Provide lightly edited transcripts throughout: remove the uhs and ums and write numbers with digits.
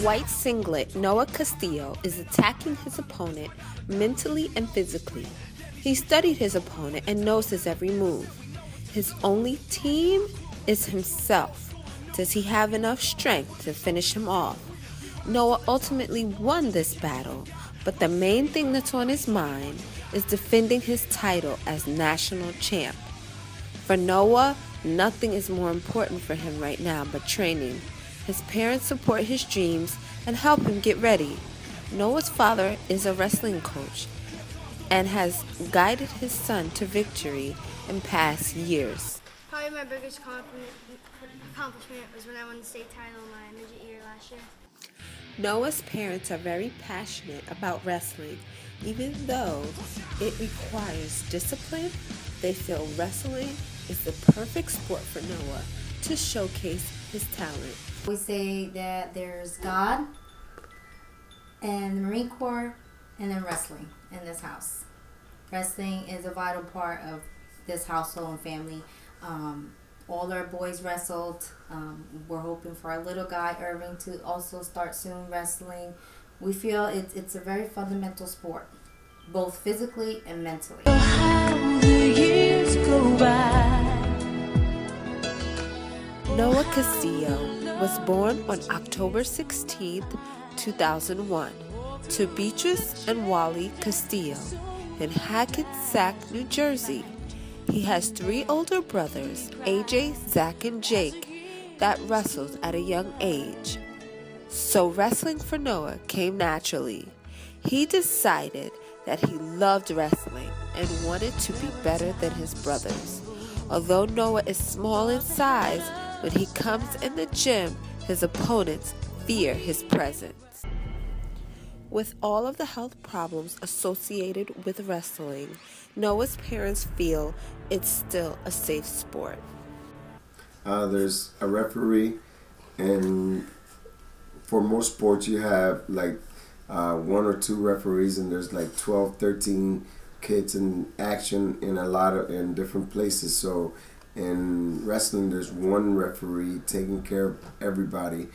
white singlet, Noah Castillo is attacking his opponent mentally and physically. He studied his opponent and knows his every move. His only team is himself. Does he have enough strength to finish him off? Noah ultimately won this battle, but the main thing that's on his mind is defending his title as national champ. For Noah, nothing is more important for him right now but training. His parents support his dreams and help him get ready. Noah's father is a wrestling coach and has guided his son to victory in past years. Probably my biggest accomplishment was when I won the state title in my midget year last year. Noah's parents are very passionate about wrestling. Even though it requires discipline, they feel wrestling is the perfect sport for Noah to showcase his talent. We say that there's God and the Marine Corps and then wrestling in this house. Wrestling is a vital part of this household and family. All our boys wrestled. We're hoping for our little guy, Irving, to also start soon wrestling. We feel it's a very fundamental sport, both physically and mentally. Noah Castillo was born on October 16, 2001, to Beatrice and Wally Castillo in Hackensack, New Jersey. He has 3 older brothers, AJ, Zach, and Jake, that wrestled at a young age. So wrestling for Noah came naturally. He decided that he loved wrestling and wanted to be better than his brothers. Although Noah is small in size, when he comes in the gym, his opponents fear his presence. With all of the health problems associated with wrestling, Noah's parents feel it's still a safe sport. There's a referee, and for most sports you have like 1 or 2 referees, and there's like 12, 13 kids in action in different places. So in wrestling, there's 1 referee taking care of everybody,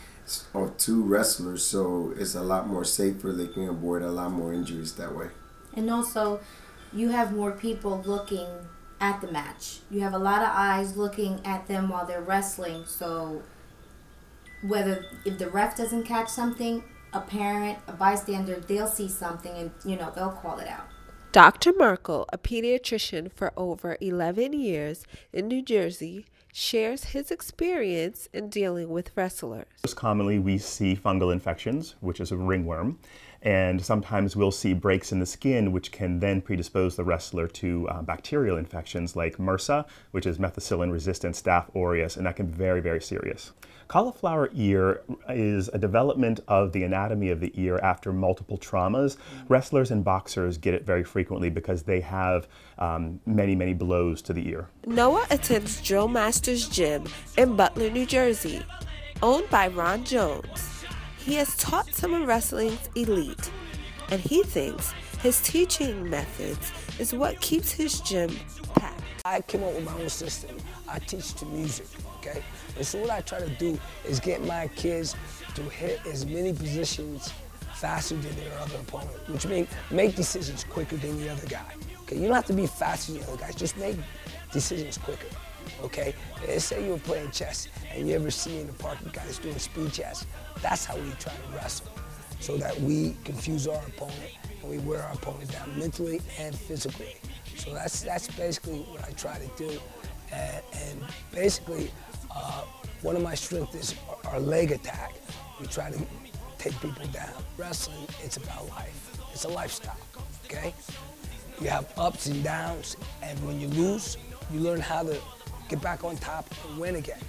or 2 wrestlers, so it's a lot more safer. They can avoid a lot more injuries that way. And also, you have more people looking at the match. You have a lot of eyes looking at them while they're wrestling, so if the ref doesn't catch something, a parent, a bystander, they'll see something and, they'll call it out. Dr. Merkel, a pediatrician for over 11 years in New Jersey, shares his experience in dealing with wrestlers. Most commonly, we see fungal infections, which is a ringworm, and sometimes we'll see breaks in the skin, which can then predispose the wrestler to bacterial infections like MRSA, which is methicillin-resistant Staph aureus, and that can be very, very serious. Cauliflower ear is a development of the anatomy of the ear after multiple traumas. Wrestlers and boxers get it very frequently because they have many, many blows to the ear. Noah attends Drill Masters Gym in Butler, New Jersey, owned by Ron Jones. He has taught some of wrestling's elite, and he thinks his teaching methods is what keeps his gym packed. I came up with my own system. I teach to music, okay? And so what I try to do is get my kids to hit as many positions faster than their other opponent, which means make decisions quicker than the other guy. Okay, you don't have to be faster than the other guys, just make decisions quicker. Okay, let's say you were playing chess and you ever see in the park the guys doing speed chess. That's how we try to wrestle, so that we confuse our opponent and we wear our opponent down mentally and physically. So that's basically what I try to do. And basically, one of my strengths is our leg attack. We try to take people down. Wrestling, it's about life. It's a lifestyle, okay? You have ups and downs, and when you lose, you learn how to get back on top and win again.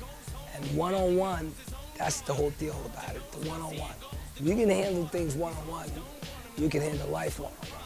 And one-on-one, that's the whole deal about it, the one-on-one. If you can handle things one-on-one, you can handle life one-on-one.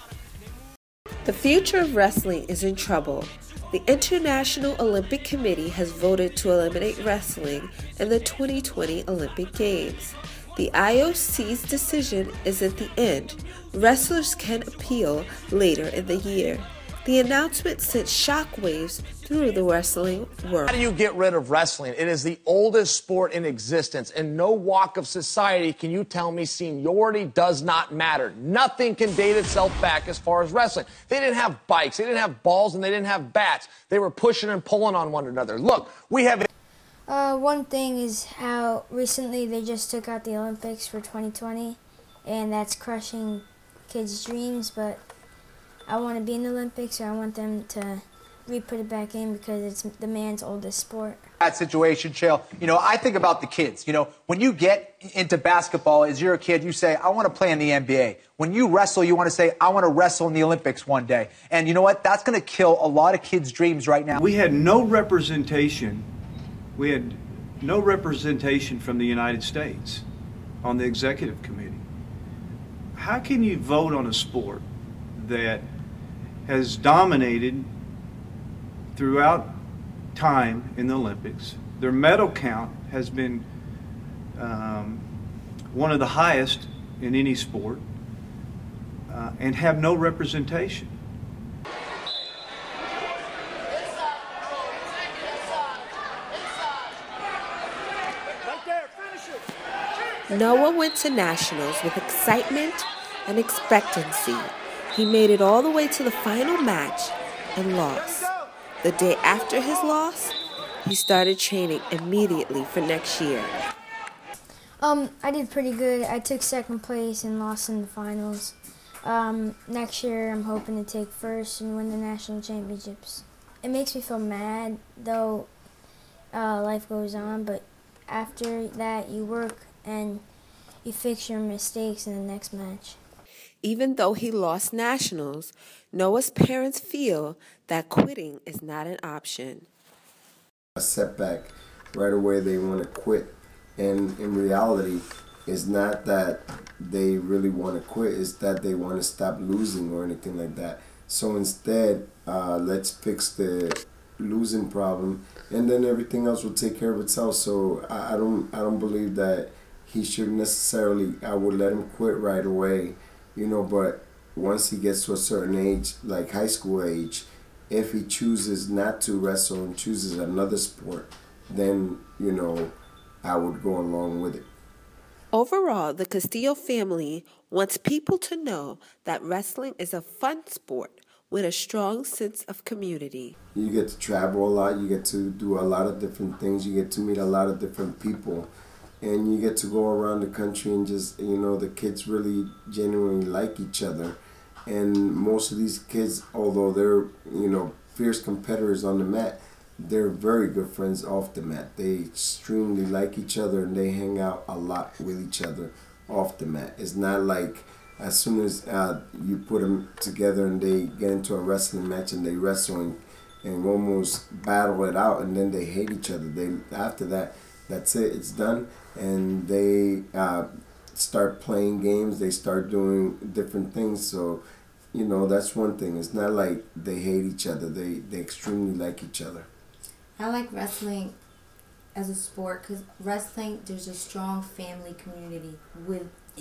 The future of wrestling is in trouble. The International Olympic Committee has voted to eliminate wrestling in the 2020 Olympic Games. The IOC's decision is at the end. Wrestlers can appeal later in the year. The announcement sent shockwaves through the wrestling world. How do you get rid of wrestling? It is the oldest sport in existence. In no walk of society can you tell me seniority does not matter. Nothing can date itself back as far as wrestling. They didn't have bikes, they didn't have balls, and they didn't have bats. They were pushing and pulling on one another. Look, we have... One thing is how recently they just took out the Olympics for 2020, and that's crushing kids' dreams, but I want to be in the Olympics, so I want them to re-put it back in because it's the man's oldest sport. That situation, Chael, you know, I think about the kids. You know, when you get into basketball as you're a kid, you say, I want to play in the NBA. When you wrestle, you want to say, I want to wrestle in the Olympics one day. And you know what? That's going to kill a lot of kids' dreams right now. We had no representation. We had no representation from the United States on the executive committee. How can you vote on a sport that has dominated throughout time in the Olympics? Their medal count has been one of the highest in any sport, and have no representation. Noah went to nationals with excitement and expectancy. He made it all the way to the final match and lost. The day after his loss, he started training immediately for next year. I did pretty good. I took second place and lost in the finals. Next year, I'm hoping to take first and win the national championships. It makes me feel mad, though life goes on, but after that, you work and you fix your mistakes in the next match. Even though he lost nationals, Noah's parents feel that quitting is not an option. A setback, right away they want to quit. And in reality, it's not that they really want to quit, it's that they want to stop losing or anything like that. So instead, let's fix the losing problem, and then everything else will take care of itself. So I don't believe that he should necessarily, I would let him quit right away, you know, but once he gets to a certain age, like high school age, if he chooses not to wrestle and chooses another sport, then, you know, I would go along with it. Overall, the Castillo family wants people to know that wrestling is a fun sport with a strong sense of community. You get to travel a lot, you get to do a lot of different things, you get to meet a lot of different people, and you get to go around the country and just, you know, the kids really genuinely like each other. And most of these kids, although they're, you know, fierce competitors on the mat, they're very good friends off the mat. They extremely like each other and they hang out a lot with each other off the mat. It's not like as soon as you put them together and they get into a wrestling match and they wrestle and almost battle it out and then they hate each other. After that, that's it. It's done. And they start playing games. They start doing different things. So, you know, that's one thing. It's not like they hate each other. They extremely like each other. I like wrestling as a sport because wrestling, there's a strong family community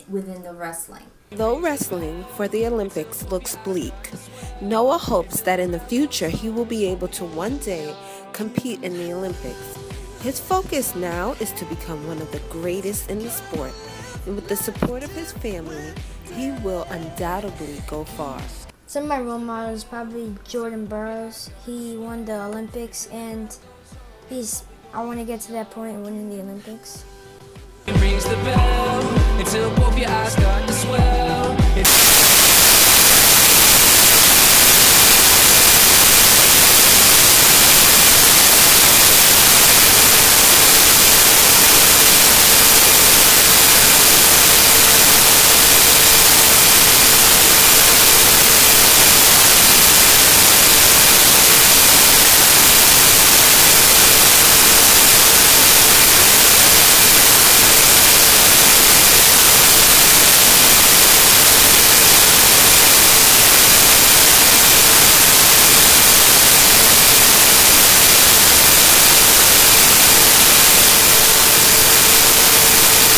within the wrestling. Though wrestling for the Olympics looks bleak, Noah hopes that in the future he will be able to one day compete in the Olympics. His focus now is to become one of the greatest in the sport, and with the support of his family, he will undoubtedly go far. Some of my role models, probably Jordan Burroughs. He won the Olympics, and I want to get to that point of winning the Olympics. Rings the bell until both your eyes start